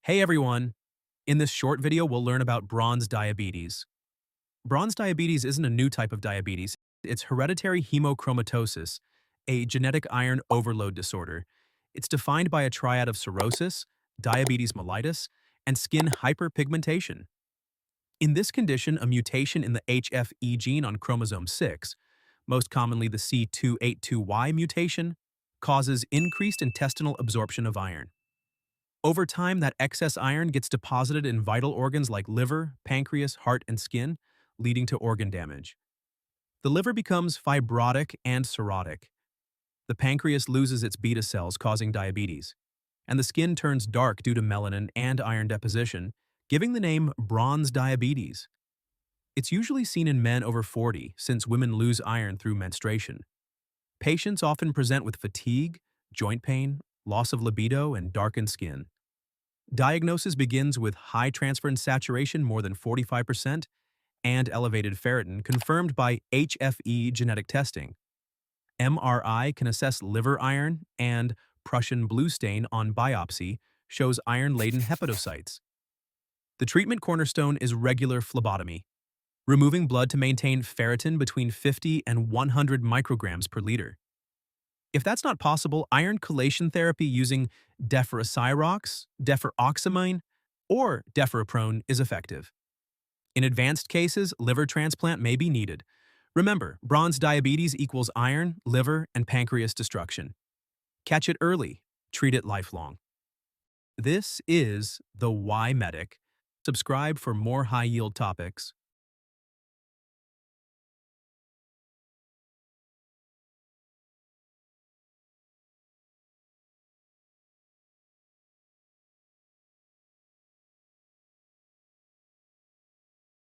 Hey everyone! In this short video, we'll learn about bronze diabetes. Bronze diabetes isn't a new type of diabetes. It's hereditary hemochromatosis, a genetic iron overload disorder. It's defined by a triad of cirrhosis, diabetes mellitus, and skin hyperpigmentation. In this condition, a mutation in the HFE gene on chromosome 6, most commonly the C282Y mutation, causes increased intestinal absorption of iron. Over time, that excess iron gets deposited in vital organs like liver, pancreas, heart, and skin, leading to organ damage. The liver becomes fibrotic and cirrhotic. The pancreas loses its beta cells, causing diabetes. And the skin turns dark due to melanin and iron deposition, giving the name bronze diabetes. It's usually seen in men over 40, since women lose iron through menstruation. Patients often present with fatigue, joint pain, loss of libido, and darkened skin. Diagnosis begins with high transferrin saturation more than 45% and elevated ferritin confirmed by HFE genetic testing. MRI can assess liver iron, and Prussian blue stain on biopsy shows iron-laden hepatocytes. The treatment cornerstone is regular phlebotomy, removing blood to maintain ferritin between 50 and 100 micrograms per liter. If that's not possible, iron chelation therapy using deferoxyrox, deferoxamine, or deferoprone is effective. In advanced cases, liver transplant may be needed. Remember, bronze diabetes equals iron, liver, and pancreas destruction. Catch it early, treat it lifelong. This is the Why Medic. Subscribe for more high-yield topics.